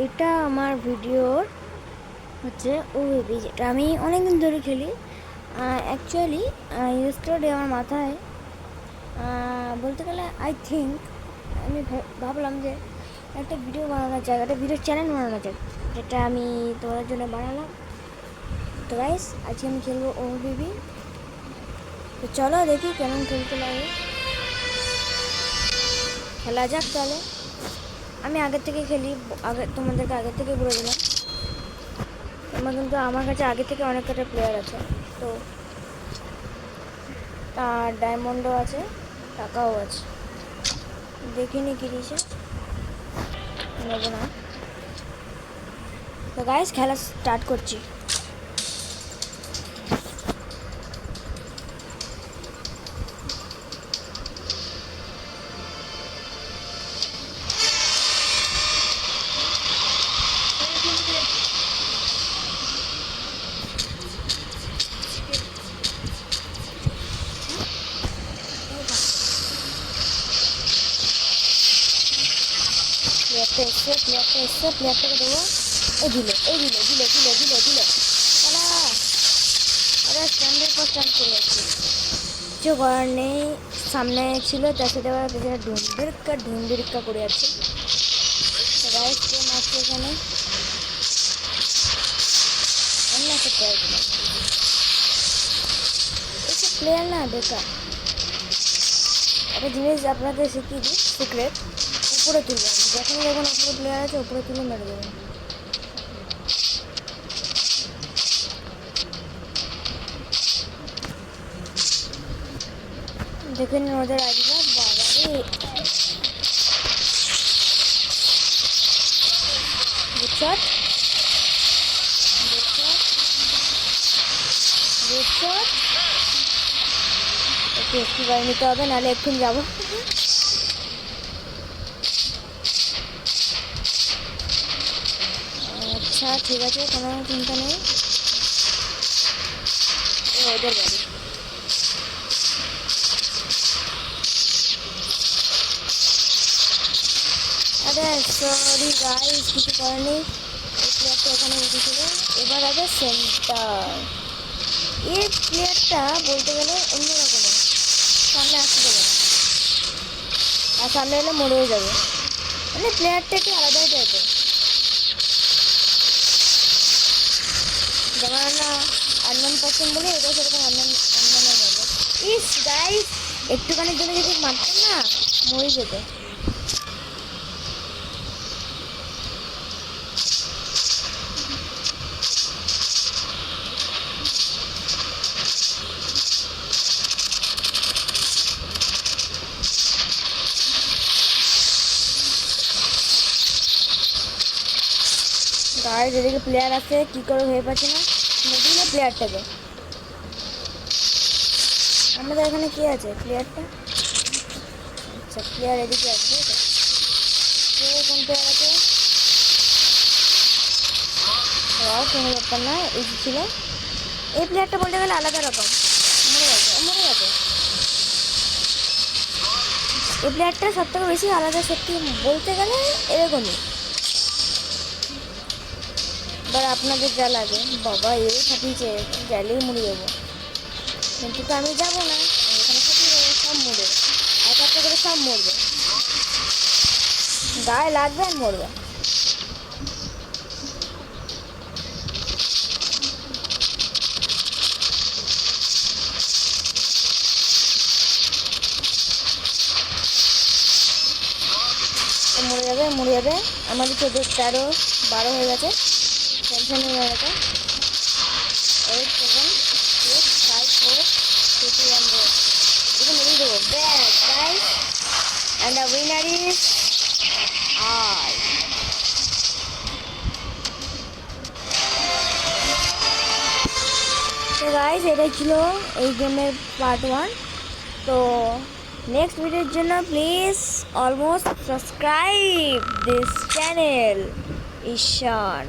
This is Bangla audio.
এটা আমার ভিডিওর হচ্ছে ওবিবি, যেটা আমি অনেকদিন ধরে খেলি। অ্যাকচুয়ালি ইয়েস্টারডে আমার মাথায় বলতে গেলে আই থিঙ্ক আমি ভাবলাম যে একটা ভিডিও বানানো যাক, একটা ভিডিও চ্যানেল বানানো যাক, যেটা আমি তোমাদের জন্য বানালাম। তো গাইস, আজকে আমি খেলবো ওবিবি। তো চলো দেখি কেমন খেলতে লাগে, খেলা যাক তাহলে। আমি আগের থেকে খেলি, তোমাদেরকে আগের থেকে বলে দিলাম। কিন্তু আমার কাছে আগে থেকে অনেক কটা প্লেয়ার আছে, তো আর ডায়মন্ডও আছে, টাকাও আছে। দেখিনি কি দিয়েছে, নেব না। তো গাইস, খেলা স্টার্ট করছি। প্লেয়ারটাকে দেবো। দিল। আরে স্ট্যান্ডের পর স্ট্যান্ড চলে যাচ্ছে, কিছু করার নেই। সামনে ছিল, তার সাথে আবার পেছনে ঢুমবিরকা করে আছে। গাইস, কে মারছে এখানে? অন্য একটা প্লেয়ার গুলো, এইসব প্লেয়ার না বেকার। একটা জিনিস আপনাদের শিখিয়ে দিই, সিক্রেট। উপরে তুলবেন, যখন উপরে প্লেয়ার আছে উপরে তুলে মেরে দেবেন। দেখে নিন ওদের আইডিটা। বাবারে, গুড শট। একটু গাড়ি নিতে হবে, নাহলে এক্ষুনি যাবো। আচ্ছা ঠিক আছে, কোনো চিন্তা নেই। ওদের বাড়ি। আরে সরি গাইস, কিছু করার নেই। এই প্লেয়ারটা ওখানে উঠেছিল, এবার আগে সেন্টার। এই প্লেয়ারটা বলতে গেলে অন্যরকমের, সামনে আসতে দেবে না, আর সামনে এলে মরেও যাবে। মানে প্লেয়ারটা একটু আলাদাই টাইপের। যেমন আমরা আননোন পার্সন বলি, এটা সেরকম আননোনের যাবে। ইস গাইস, একটুখানির জন্য যদি মারতেন না, মরে যেত। গাইস, এদিকে প্লেয়ার আছে, কি করে হয়ে পাচ্ছে না, নদীলে প্লেয়ারটাকে। আমাদের এখানে কে আছে প্লেয়ারটা? আচ্ছা, প্লেয়ার এদিকে আছে, কোন প্লেয়ার আছে? কোনো ব্যাপার না, এই ছিল। এই প্লেয়ারটা বলতে গেলে আলাদা রকম, মরে গেছে। এই প্লেয়ারটা সব থেকে বেশি আলাদা, সত্যি বলতে গেলে এরকমই। এবার আপনাদের যা লাগে, বাবা এই ফাটিয়েছে, গেলেই মরে যাবো। কিন্তু তো আমি যাবো না, এখানে ফাটিয়ে যাবো, সব মরবে, এক একটা করে সব মরবে, গায়ে লাগবে আর মরবে। মরে যাবে। আমাদের 14, 13, 12 হয়ে গেছে, টেনশন হয়ে গেছে। 8, 7, 6, 5, 4, 3, 2, 1, go. এদিকে মেরেই দেবো, ব্যাস guys, and the winner is I. তো গাইস, এটাই ছিল এই গেমের পার্ট 1। তো নেক্সট ভিডিওর জন্য please almost subscribe this channel Ishan.